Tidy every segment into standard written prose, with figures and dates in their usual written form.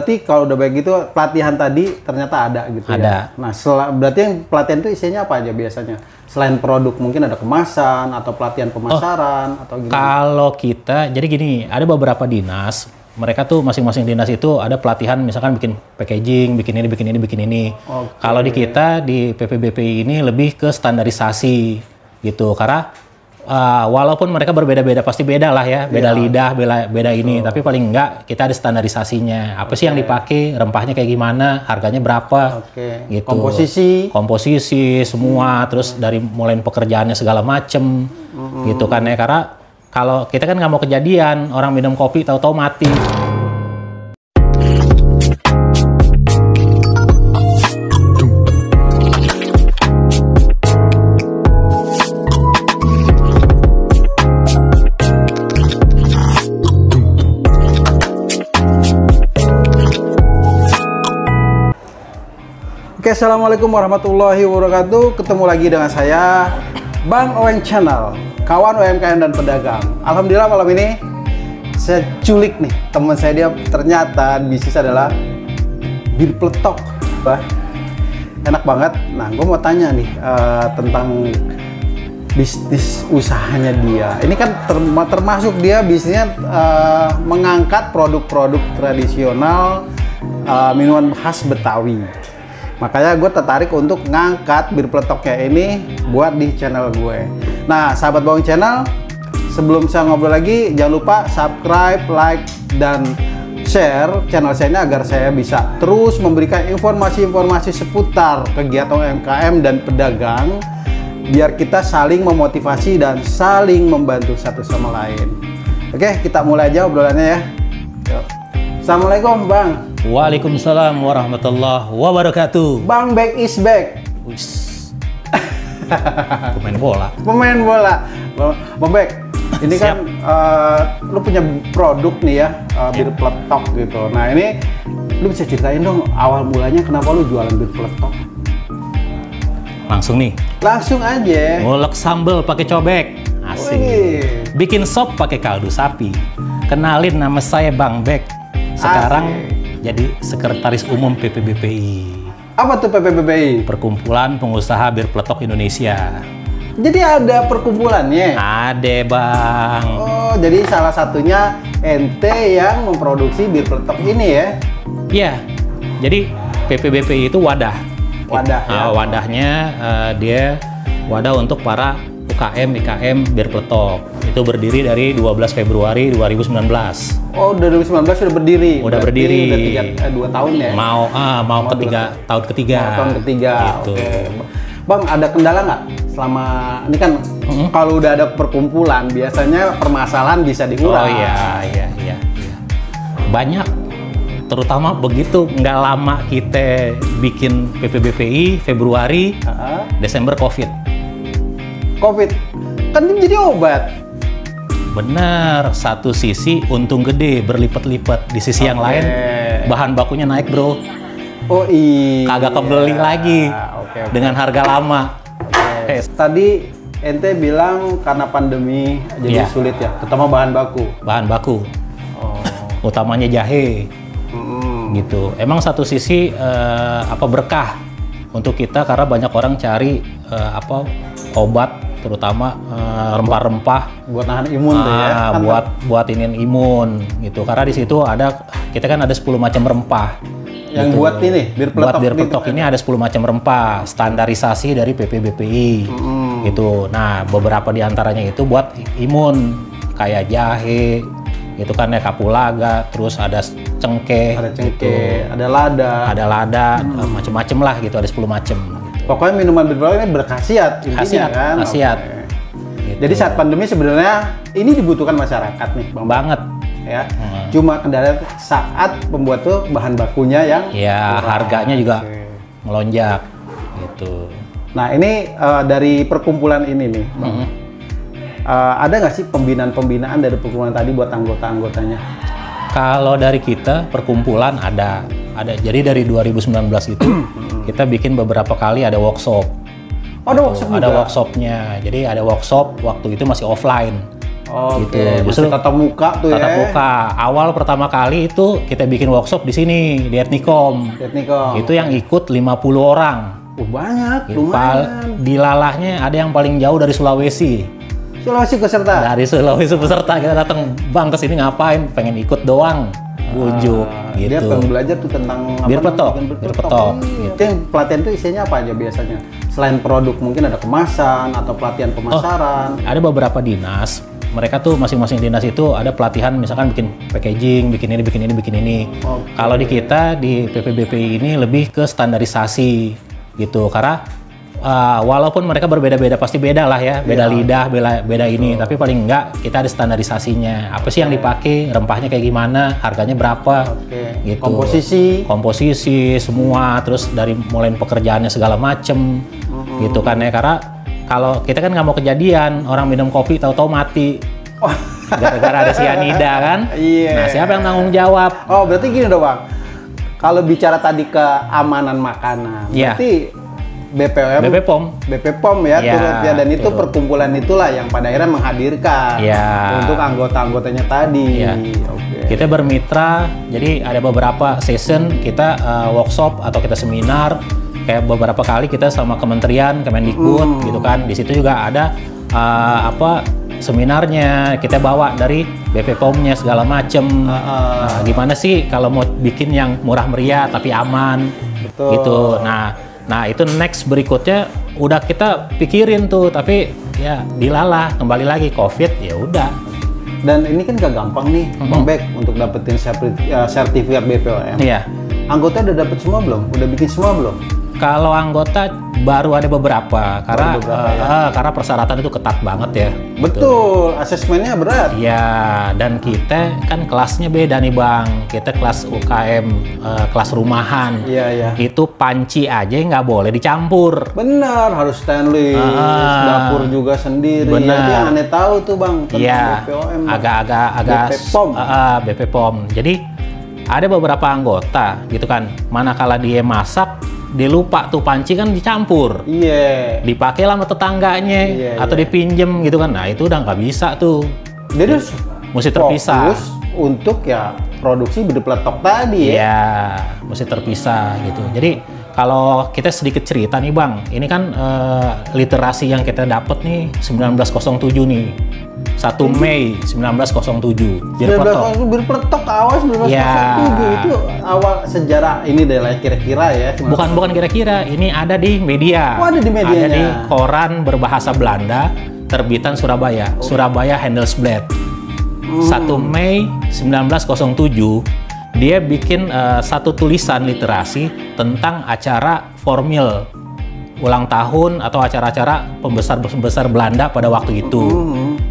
berarti kalau udah baik gitu pelatihan tadi ternyata ada gitu ada. ya. Nah, berarti yang pelatihan itu isinya apa aja biasanya? Selain produk mungkin ada kemasan atau pelatihan pemasaran atau gimana? Kalau kita, jadi gini, ada beberapa dinas, mereka tuh masing-masing dinas itu ada pelatihan misalkan bikin packaging, bikin ini. Okay. Kalau di kita di PPBPI ini lebih ke standarisasi gitu, karena walaupun mereka berbeda-beda, pasti beda lah ya, beda lidah, beda ini, tapi paling enggak kita ada standarisasinya. Apa sih yang dipakai, rempahnya kayak gimana, harganya berapa, gitu. Komposisi semua, terus dari mulai pekerjaannya segala macem, gitu kan ya. Karena kalau kita kan nggak mau kejadian orang minum kopi tahu-tahu mati. Oke, assalamualaikum warahmatullahi wabarakatuh. Ketemu lagi dengan saya, Bang Oweng Channel, kawan UMKM dan pedagang. Alhamdulillah malam ini saya culik nih teman saya, dia ternyata bisnis adalah bir peletok. Bah, enak banget. Nah, gue mau tanya nih tentang bisnis usahanya dia. Ini kan termasuk dia bisnisnya mengangkat produk-produk tradisional, minuman khas Betawi. Makanya gue tertarik untuk ngangkat bir peletoknya ini buat di channel gue. Nah, sahabat Bawang Channel, sebelum saya ngobrol lagi, jangan lupa subscribe, like, dan share channel saya ini agar saya bisa terus memberikan informasi-informasi seputar kegiatan UMKM dan pedagang, biar kita saling memotivasi dan saling membantu satu sama lain. Oke, kita mulai aja obrolannya ya. Yuk. Assalamualaikum, Bang. Waalaikumsalam warahmatullahi wabarakatuh. Bang Bek is back. Pemain bola. Pemain bola. Bang Bek, ini kan lu punya produk nih ya, bir peletok gitu. Nah, ini lu bisa ceritain dong awal mulanya kenapa lu jualan bir peletok? Langsung nih. Langsung aja. Ngulek sambel pakai cobek. Asik. Bikin sop pakai kaldu sapi. Kenalin, nama saya Bang Bek. Sekarang jadi sekretaris umum PPBPI. Apa tuh PPBPI? Perkumpulan Pengusaha Bir Peletok Indonesia. Jadi ada perkumpulannya? Ada, Bang. Oh, jadi salah satunya ente yang memproduksi bir peletok ini ya? Iya. Jadi PPBPI itu wadah. Wadah ya? Wadahnya dia wadah untuk para UKM, IKM Bir Peletok. Itu berdiri dari 12 Februari 2019. Oh, 2019 sudah berdiri? Udah berdiri. Udah 2 tahun ya? Mau tahun ketiga. Tahun ketiga, gitu. Oke. Bang, ada kendala nggak selama ini kan kalau udah ada perkumpulan biasanya permasalahan bisa diurai? Oh iya. Banyak, terutama begitu nggak lama kita bikin PPBPI Februari, Desember COVID kan jadi obat. Bener, satu sisi untung gede berlipat-lipat, di sisi yang lain bahan bakunya naik, bro. Oh iya. Kagak kebeli lagi dengan harga lama. Tadi ente bilang karena pandemi jadi sulit ya, terutama bahan baku. Bahan baku. Utamanya jahe. Gitu. Emang satu sisi berkah untuk kita karena banyak orang cari obat, terutama rempah-rempah buat nahan imun tuh ya. Buat iniin imun gitu. Karena di situ kita kan ada 10 macam rempah. Yang gitu. buat ini bir peletok. Buat bir peletok ini ada 10 macam rempah, standarisasi dari PPBPI. Gitu. Nah, beberapa di antaranya itu buat imun kayak jahe, itu kan ya, kapulaga, terus ada cengkeh, gitu. Ada lada, macem-macem lah gitu, ada 10 macem. Pokoknya minuman bir peletok ini berkhasiat intinya kan. Khasiat. Gitu. Jadi saat pandemi sebenarnya ini dibutuhkan masyarakat nih, Bang. Banget. Ya. Cuma kendala saat pembuat tuh bahan bakunya yang harganya juga melonjak gitu. Nah, ini dari perkumpulan ini nih, Bang. Ada nggak sih pembinaan dari perkumpulan tadi buat anggota-anggotanya? Kalau dari kita perkumpulan ada. Jadi dari 2019 itu kita bikin beberapa kali ada workshop. Oh, ada workshop juga? Ada workshopnya. Jadi ada workshop waktu itu masih offline. Oke, gitu. justru tatap muka tuh tatap ya. muka. Awal pertama kali itu kita bikin workshop di sini di Etnikom. Itu yang ikut 50 orang. Banyak, lumayan. Di lalahnya ada yang paling jauh dari Sulawesi. Sulawesi peserta. Dari Sulawesi peserta kita datang, "Bang, ke sini ngapain? Pengen ikut doang." Bujuk gitu. Dia pengen belajar tuh tentang bir peletok. Bir peletok. Gitu. Itu yang pelatihan tuh isinya apa aja biasanya? Selain produk mungkin ada kemasan atau pelatihan pemasaran. Ada beberapa dinas, mereka tuh masing-masing dinas itu ada pelatihan, misalkan bikin packaging, bikin ini, bikin ini, bikin ini. Kalau di kita di PPBPI ini lebih ke standarisasi gitu, karena walaupun mereka berbeda-beda, pasti beda lah ya, beda lidah, beda ini, tapi paling enggak kita ada standarisasinya. Apa sih yang dipakai, rempahnya kayak gimana, harganya berapa, gitu. Komposisi semua, terus dari mulai pekerjaannya segala macem, gitu kan ya. Karena kalau kita kan nggak mau kejadian orang minum kopi tahu-tahu mati. Gara-gara ada cyanida kan. Nah, siapa yang tanggung jawab? Oh, berarti gini dong, Bang. Kalau bicara tadi keamanan makanan, berarti BPOM ya, turut ya, dan itu perkumpulan itulah yang pada akhirnya menghadirkan untuk anggota-anggotanya tadi. Kita bermitra, jadi ada beberapa session kita workshop atau kita seminar, kayak beberapa kali kita sama kementerian, Kemendikbud gitu kan. Di situ juga ada seminarnya kita bawa dari BPOM-nya segala macem. Gimana sih kalau mau bikin yang murah meriah tapi aman, gitu. Nah itu next berikutnya udah kita pikirin tuh, tapi ya dilalah, kembali lagi COVID, ya udah. Dan ini kan gak gampang nih, Bang Bek, untuk dapetin sertifikat BPOM. Anggota udah dapet semua belum? Udah bikin semua belum? Kalau anggota baru ada beberapa, karena persyaratan itu ketat banget ya. Betul, asesmennya berat. Ya, dan kita kan kelasnya beda nih Bang. Kita kelas UKM, kelas rumahan. Itu panci aja nggak boleh dicampur. Benar, harus stainless. Dapur juga sendiri. Benar. Itu yang aneh tahu tuh Bang. BPOM. Agak BPOM. Jadi ada beberapa anggota gitu kan. Manakala dia masak, dia lupa tuh panci kan dicampur, dipakai sama tetangganya atau dipinjem gitu kan. Nah itu udah nggak bisa tuh, jadi mesti terpisah untuk ya produksi bidepletok tadi mesti terpisah gitu. Jadi kalau kita sedikit cerita nih Bang, ini kan literasi yang kita dapat nih 1907 nih, 1 Mei 1907. Bir peletok awal 1907 itu awal sejarah ini deh lah kira-kira ya. Bukan kira-kira, ini ada di media. Ada di medianya. Ada di koran berbahasa Belanda, terbitan Surabaya, Surabaya Handelsblad. 1 Mei 1907 dia bikin satu tulisan literasi tentang acara formil ulang tahun atau acara-acara pembesar Belanda pada waktu itu.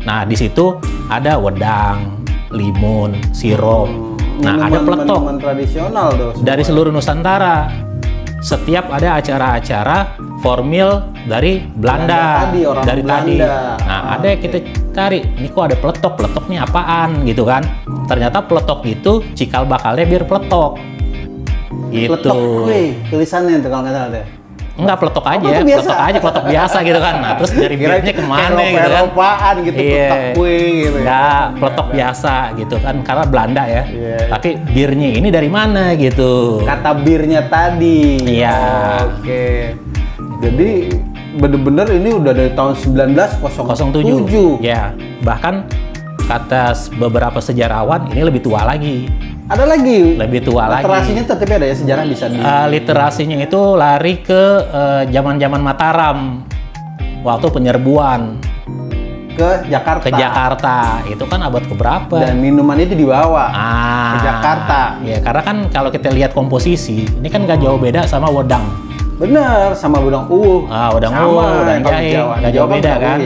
Nah, di situ ada wedang, limun, sirup. Nah, ada peletok tradisional dari seluruh Nusantara. Setiap ada acara-acara formil dari Belanda, dari tadi. Nah, ada yang kita cari, ini kok ada peletok nih apaan gitu kan. Ternyata peletok itu cikal bakalnya bir peletok. Gitu. Peletok tulisannya itu kalau nggak salah deh. Enggak, peletok aja, peletok biasa gitu kan. Nah, terus dari birnya kemana gitu kan. Eropaan gitu, peletok kue gitu. Enggak, peletok biasa gitu kan, karena Belanda ya. Tapi birnya ini dari mana gitu. Kata birnya tadi. Oke. Jadi bener-bener ini udah dari tahun 1907. Ya, bahkan kata beberapa sejarawan ini lebih tua lagi. Ada lagi? Lebih tua lagi. Literasinya tetap ada ya, sejarah bisa literasinya itu lari ke zaman-zaman Mataram. Waktu penyerbuan. Ke Jakarta. Itu kan abad keberapa? Dan minuman itu dibawa ke Jakarta. Ya, karena kan kalau kita lihat komposisi, ini kan nggak jauh beda sama wedang. Bener, sama wedang uwuh. Wedang uwuh, wedang jahe, nggak jauh beda kan?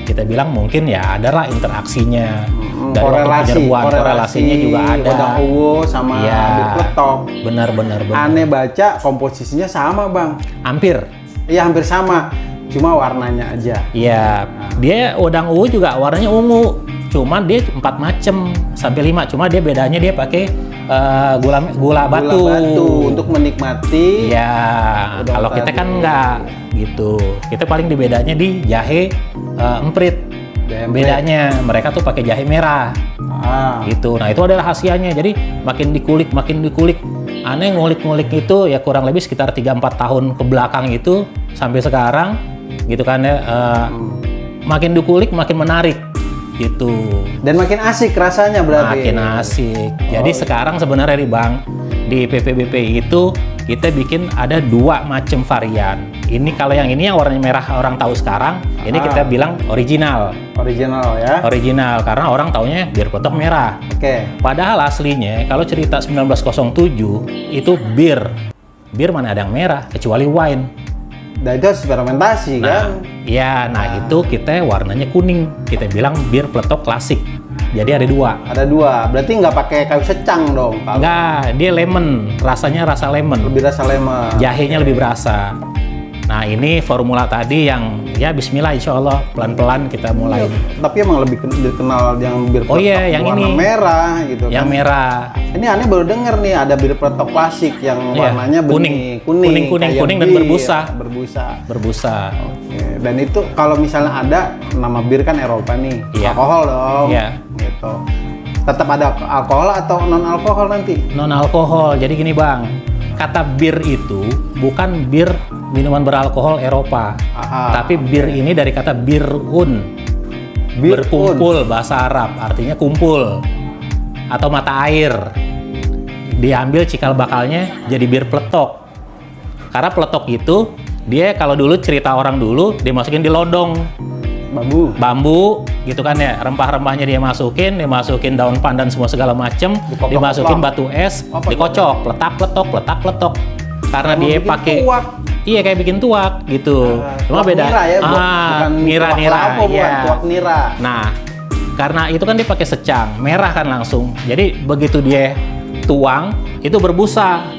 Kita bilang mungkin ya ada lah interaksinya. Dari korelasinya juga ada. Wedang uwuh sama bir peletok. Benar. Aneh baca komposisinya sama Bang. Hampir. Iya, hampir sama. Cuma warnanya aja. Iya, dia wedang uwuh juga warnanya ungu. Cuma dia 4 macam sampai 5. Cuma dia bedanya dia pakai gula batu untuk menikmati. Iya. Kalau kita kan enggak gitu. Kita paling bedanya di jahe emprit. Bedanya mereka tuh pakai jahe merah. Gitu. Nah, itu adalah rahasianya. Jadi makin dikulik. Aneh ngulik-ngulik itu ya kurang lebih sekitar 3-4 tahun ke belakang itu sampai sekarang gitu kan ya. Makin dikulik makin menarik gitu. Dan makin asik rasanya berarti. Makin asik. Jadi sekarang sebenarnya nih Bang, di PPBP itu kita bikin ada 2 macam varian. Ini kalau yang ini yang warnanya merah orang tahu sekarang, ini kita bilang original. Original ya? Original, karena orang taunya bir peletok merah. Oke. Padahal aslinya, kalau cerita 1907, itu bir. Bir mana ada yang merah, kecuali wine. Dan itu harus fermentasi kan? Iya, itu kita warnanya kuning. Kita bilang bir peletok klasik. Jadi ada 2. Ada 2, berarti nggak pakai kayu secang dong? Nggak, dia lemon. Rasanya rasa lemon. Lebih rasa lemon. Jahenya lebih berasa. Nah, ini formula tadi yang ya bismillah insya Allah pelan-pelan kita mulai. Tapi emang lebih dikenal yang bir peletok yang warna ini merah gitu kan. Yang merah. Ini aneh baru denger nih ada bir peletok klasik yang warnanya kuning dan berbusa. Oke. Dan itu kalau misalnya ada nama bir kan Eropa nih. Alkohol dong. Gitu. Tetap ada alkohol atau non alkohol nanti? Non alkohol. Jadi gini Bang, kata bir itu bukan bir minuman beralkohol Eropa, tapi bir ini dari kata birun, berkumpul bahasa Arab, artinya kumpul atau mata air. Diambil cikal bakalnya jadi bir peletok. Karena peletok itu dia kalau dulu cerita orang dulu dimasukin di lodong bambu gitu kan ya, rempah-rempahnya dia masukin daun pandan semua segala macem, dimasukin batu es, dikocok, letak-letok. Karena dia pakai kayak bikin tuak gitu. Cuma beda. Nira ya. Tuak nira. Nah, karena itu kan dia pakai secang, merah kan langsung. Jadi begitu dia tuang, itu berbusa.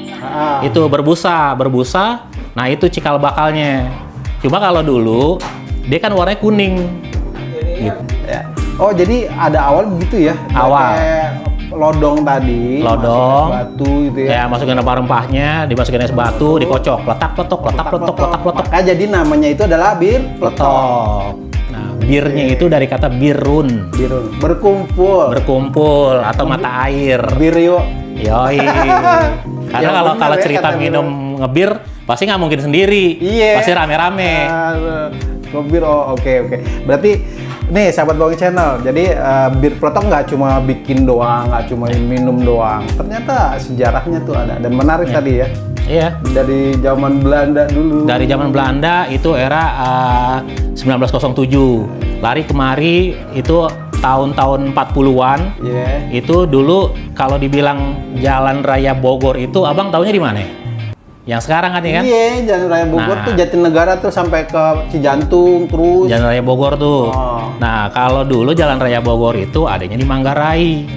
Itu berbusa. Nah, itu cikal bakalnya. Cuma kalau dulu dia kan warnanya kuning. Gitu. Ya. Oh, jadi ada awal begitu ya? Awal. Lodong tadi, batu gitu ya. Masukin rempah-rempahnya, dimasukin es batu, dikocok, letak-letok. Maka jadi namanya itu adalah bir peletok. Nah, birnya itu dari kata birun. Berkumpul atau mata air. Bir yuk. Yoi. Karena kalau cerita minum ngebir pasti nggak mungkin sendiri. Pasti rame-rame. Ngebir, oke. Berarti nih sahabat Bang Channel, jadi bir peletok nggak cuma bikin doang, nggak cuma minum doang. Ternyata sejarahnya tuh ada dan menarik tadi ya. Iya. Dari zaman Belanda dulu. Dari zaman Belanda itu era 1907. Lari kemari itu tahun-tahun 40-an. Itu dulu kalau dibilang Jalan Raya Bogor itu abang taunya di mana? Yang sekarang kan ya kan? Iya, Jalan Raya Bogor tuh Jatinegara tuh sampai ke Cijantung terus. Jalan Raya Bogor tuh. Nah, kalau dulu Jalan Raya Bogor itu adanya di Manggarai.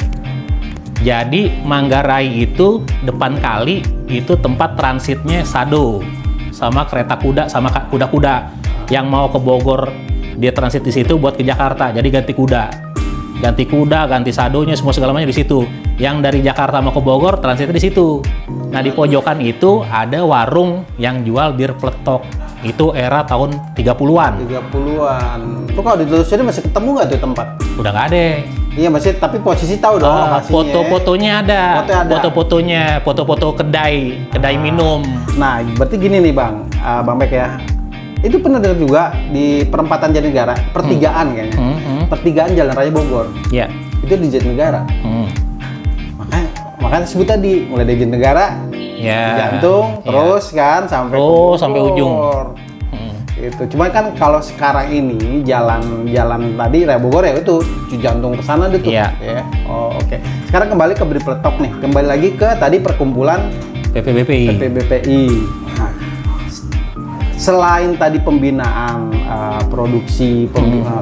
Jadi Manggarai itu depan kali itu tempat transitnya Sado sama kereta kuda sama kuda-kuda. Yang mau ke Bogor dia transit di situ buat ke Jakarta. Jadi ganti kuda, ganti sadonya semua segala macam di situ. Yang dari Jakarta mau ke Bogor transitnya di situ. Nah, di pojokan itu ada warung yang jual bir peletok. Itu era tahun 30-an. Itu kalau ditelusuri masih ketemu nggak tuh tempat? Udah nggak ada. Iya, masih, tapi posisi tahu dong lokasinya. Foto-fotonya ada. Foto-foto kedai minum. Nah, berarti gini nih Bang Bek ya. Itu pernah dengar juga di perempatan Jatinegara, pertigaan kayaknya. Pertigaan Jalan Raya Bogor. Iya. Itu di Jatinegara. Makanya sebut tadi mulai dari Jatinegara, Jantung, terus kan sampai ujung. Itu. Cuma kan kalau sekarang ini jalan tadi Raya Bogor ya itu Jantung ke sana itu. Iya. Ya. Oke. Sekarang kembali ke bir peletok nih. Kembali lagi ke tadi perkumpulan PPBPI. Nah, selain tadi pembinaan produksi,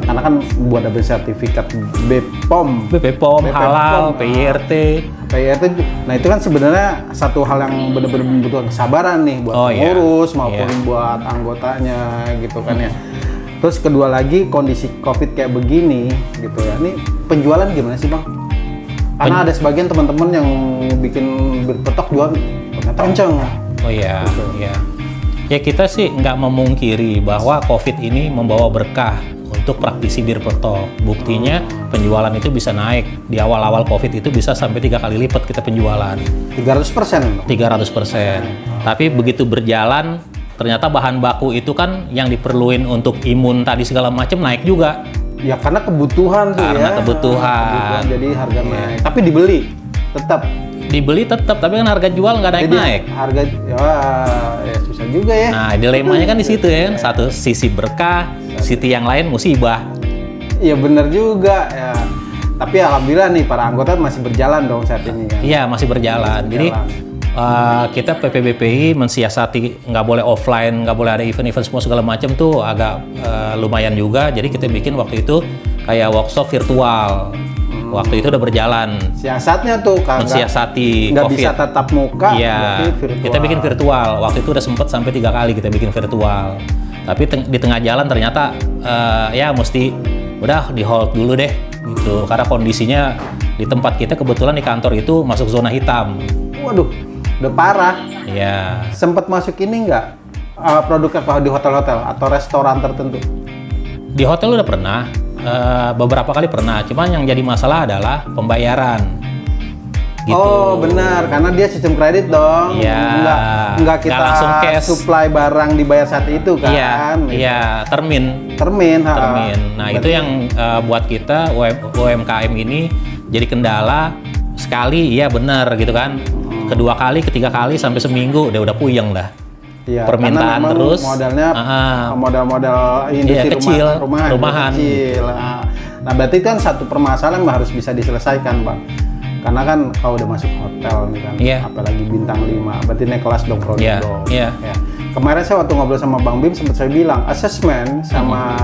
karena kan buat ada sertifikat BPOM, halal, PYRT. Nah itu kan sebenarnya satu hal yang benar-benar membutuhkan kesabaran nih buat pengurus maupun buat anggotanya gitu kan ya. Terus kedua lagi kondisi COVID kayak begini gitu ya. Ini penjualan gimana sih Bang? Karena ada sebagian teman-teman yang bikin bir peletok jual ternyata kenceng. Ya kita sih nggak memungkiri bahwa COVID ini membawa berkah untuk praktisi bir peletok. Buktinya penjualan itu bisa naik di awal-awal COVID itu bisa sampai 3 kali lipat kita penjualan. 300%. 300%. Tapi begitu berjalan, ternyata bahan baku itu kan yang diperluin untuk imun tadi segala macam naik juga. Ya karena kebutuhan tuh Karena ya. kebutuhan. Jadi harga naik. Tapi dibeli tetap. Dibeli tetap, tapi kan harga jual nggak Jadi naik-naik. harga ya susah juga ya. Nah, dilemanya kan di situ ya. Satu sisi berkah, sisi yang lain musibah. Iya benar juga ya. Tapi alhamdulillah nih para anggota masih berjalan dong saat ini kan. Iya, masih berjalan. Jadi kita PPBPI mensiasati nggak boleh offline, nggak boleh ada event-event semua segala macam tuh agak lumayan juga. Jadi kita bikin waktu itu kayak workshop virtual. Waktu itu udah berjalan. Siasatnya tuh kan mensiasati nggak COVID. bisa tatap muka. Iya, kita bikin virtual. Waktu itu udah sempet sampai 3 kali kita bikin virtual. Tapi di tengah jalan ternyata ya mesti udah di hold dulu deh gitu. Karena kondisinya di tempat kita kebetulan di kantor itu masuk zona hitam. Waduh, udah parah. Iya. Sempet masuk ini nggak produknya kalau di hotel-hotel atau restoran tertentu? Di hotel udah pernah. Beberapa kali pernah, cuman yang jadi masalah adalah pembayaran. Gitu. Oh benar, karena dia sistem kredit dong. Iya. Nggak kita Nggak langsung cash. supply barang dibayar saat itu kan. Iya, gitu. iya, termin. Termin. Nah itu yang buat kita UMKM ini jadi kendala. Sekali, iya benar gitu kan. Kedua kali, ketiga kali sampai seminggu udah puyeng dah. Iya, permintaan terus. Modalnya modal-modal industri kecil, rumahan. Kecil. Nah berarti kan satu permasalahan harus bisa diselesaikan Bang. Karena kan kalau udah masuk hotel nih kan, apalagi bintang 5, berarti naik kelas dong produk dong. Iya. Ya. Kemarin saya waktu ngobrol sama Bang Bim sempat saya bilang asesmen sama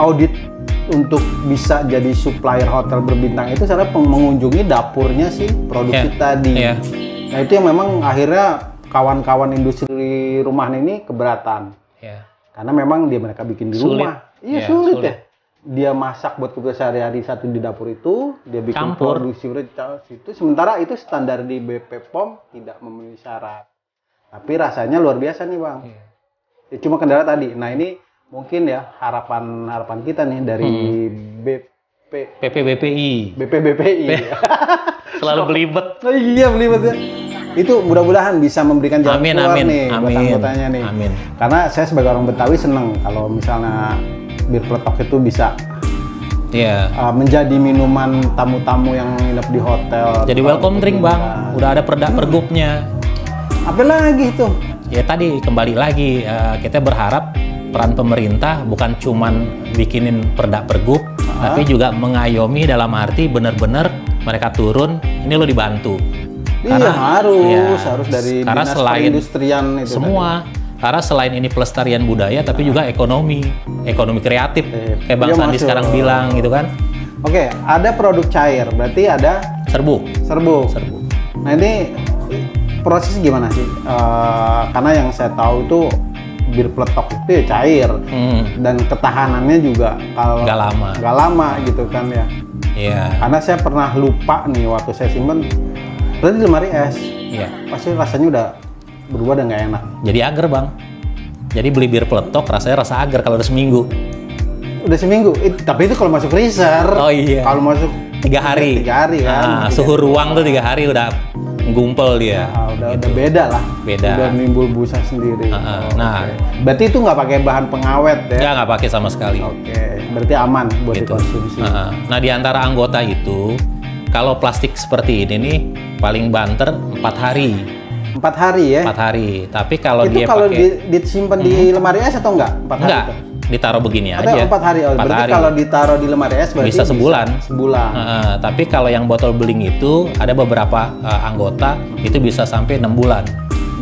audit untuk bisa jadi supplier hotel berbintang itu secara mengunjungi dapurnya si produksi tadi. Nah itu yang memang akhirnya kawan-kawan industri rumahan ini keberatan. Karena memang mereka bikin di rumah. Iya sulit ya. Dia masak buat kebutuhan sehari-hari satu di dapur itu, dia bikin produksi itu, sementara itu standar di BP POM tidak memenuhi syarat. Tapi rasanya luar biasa nih Bang. Ya, cuma kendala tadi. Nah ini mungkin ya harapan kita nih dari BPBPI. Selalu belibet. Oh, iya belibet ya. Itu mudah-mudahan bisa memberikan jalan keluar nih buat anggotanya nih. Amin. Karena saya sebagai orang Betawi seneng kalau misalnya bir peletok itu bisa menjadi minuman tamu-tamu yang nginep di hotel. Jadi welcome drink Bang. Udah ada pergubnya. Apa lagi itu? Ya tadi kembali lagi kita berharap peran pemerintah bukan cuman bikinin pergub, tapi juga mengayomi dalam arti benar-benar mereka turun. Ini lo dibantu. Iya harus dari dinas perindustrian itu semua. Karena selain ini pelestarian budaya, tapi juga ekonomi kreatif. Kayak Bang Sandi sekarang bilang gitu kan. Oke, ada produk cair, berarti ada serbuk. Nah ini proses gimana sih? Karena yang saya tahu itu bir peletok itu ya cair dan ketahanannya juga kalau nggak lama gitu kan ya. Iya. Karena saya pernah lupa nih waktu saya simpen, berarti di lemari es. Iya. Pasti rasanya udah berubah dan nggak enak. Jadi agar Bang. Jadi beli bir peletok rasanya rasa agar kalau udah seminggu. Udah seminggu. Tapi itu kalau masuk freezer. Oh iya. Kalau masuk 3 hari. 3 hari kan. Suhu ruang tuh 3 hari udah gumpel dia. Udah beda lah. Beda. Udah nimbul busa sendiri. Nah, berarti itu nggak pakai bahan pengawet ya? Ya nggak pakai sama sekali. Oke. Berarti aman buat dikonsumsi. Nah di antara anggota itu, kalau plastik seperti ini nih paling banter 4 hari. 4 hari ya? 4 hari. Tapi kalau itu dia kalau pakai disimpan di lemari es atau enggak? 4 hari enggak, itu? ditaruh begini Atau aja. 4 hari. Oh, berarti kalau ditaruh di lemari es berarti bisa sebulan. Sebulan. Tapi kalau yang botol beling itu ada beberapa anggota itu bisa sampai 6 bulan.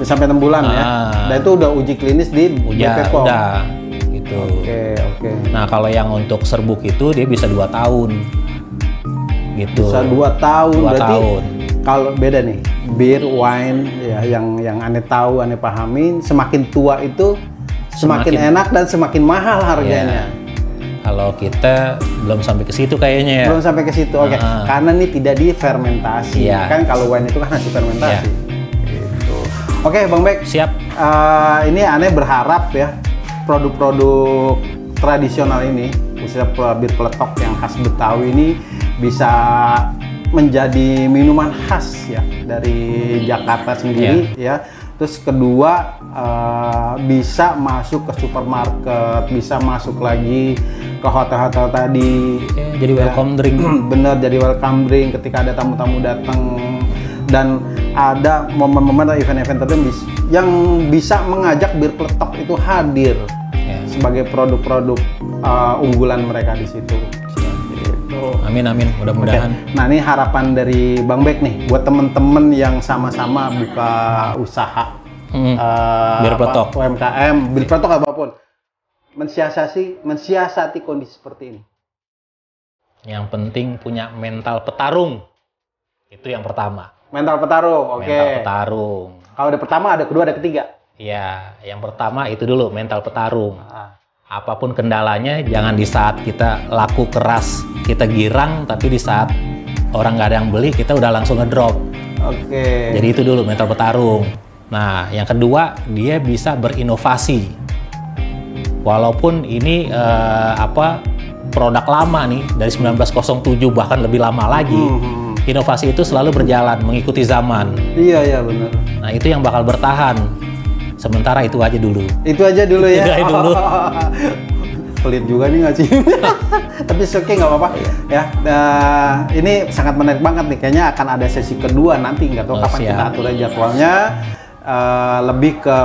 Bisa sampai 6 bulan ya. Dan itu udah uji klinis di BP POM. Udah. Gitu. Oke. Nah, kalau yang untuk serbuk itu dia bisa 2 tahun. Gitu. Bisa 2 tahun. 2 berarti tahun. Kalau beda nih, beer, wine ya yang aneh tahu, aneh pahamin, semakin tua itu semakin enak dan semakin mahal harganya. Kalau kita belum sampai ke situ kayaknya ya. Belum sampai ke situ. Oke. Karena ini tidak difermentasi. Kan kalau wine itu kan hasil fermentasi. Gitu. Oke, Bang Bek. Siap. Ini aneh berharap ya produk-produk tradisional ini, khususnya bir peletok yang khas Betawi ini bisa menjadi minuman khas ya dari Jakarta sendiri ya. Terus kedua, bisa masuk ke supermarket, bisa masuk lagi ke hotel-hotel tadi. Jadi welcome drink. Bener, jadi welcome drink ketika ada tamu-tamu datang. Dan ada momen-momen atau event-event tertentu yang bisa mengajak bir peletok itu hadir sebagai produk-produk unggulan mereka di situ. Amin, amin, mudah-mudahan. Nah, ini harapan dari Bang Bek nih buat temen-temen yang sama-sama buka usaha bir peletok, UMKM, bir peletok apapun, mensiasati kondisi seperti ini. Yang penting punya mental petarung, itu yang pertama. Mental petarung, oke. Mental petarung. Kalau ada pertama, ada kedua, ada ketiga. Iya, yang pertama itu dulu mental petarung. Apapun kendalanya, jangan di saat kita laku keras, kita girang, tapi di saat orang nggak ada yang beli, kita udah langsung ngedrop. Oke. Jadi itu dulu mental petarung. Nah, yang kedua, dia bisa berinovasi. Walaupun ini produk lama nih, dari 1907 bahkan lebih lama lagi. Inovasi itu selalu berjalan, mengikuti zaman. Iya, benar. Nah, itu yang bakal bertahan. Sementara itu aja dulu. Itu aja dulu ya. Itu aja dulu. Pelit juga nih nggak sih? Tapi oke, nggak apa-apa ya. Ini sangat menarik banget nih. Kayaknya akan ada sesi kedua nanti, nggak tahu kapan kita atur jadwalnya. Lebih ke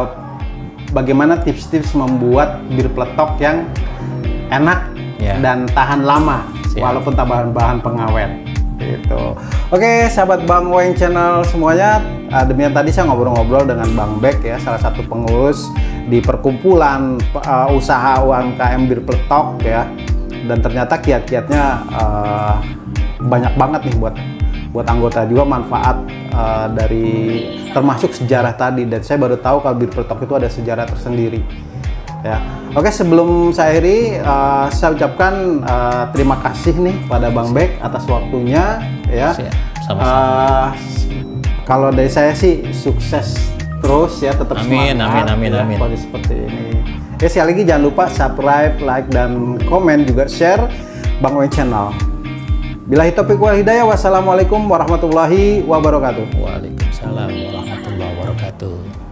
bagaimana tips-tips membuat bir peletok yang enak dan tahan lama, walaupun tambahan bahan pengawet. Gitu. Oke, sahabat Bang Oeng Channel semuanya, demikian tadi saya ngobrol-ngobrol dengan Bang Bek ya, salah satu pengurus di perkumpulan usaha UMKM bir peletok ya. Dan ternyata kiat-kiatnya banyak banget nih buat anggota juga, manfaat dari termasuk sejarah tadi. Dan saya baru tahu kalau bir peletok itu ada sejarah tersendiri. Ya. Oke, sebelum saya akhiri, saya ucapkan terima kasih nih pada Bang Bek atas waktunya ya. Sama-sama. Kalau dari saya sih sukses terus ya, tetap semangat. Amin. Seperti ini. Ya, sekali lagi jangan lupa subscribe, like, dan komen, juga share Bang Oeng Channel. Billahi taufiq wal hidayah. Wassalamualaikum warahmatullahi wabarakatuh. Waalaikumsalam warahmatullahi wabarakatuh.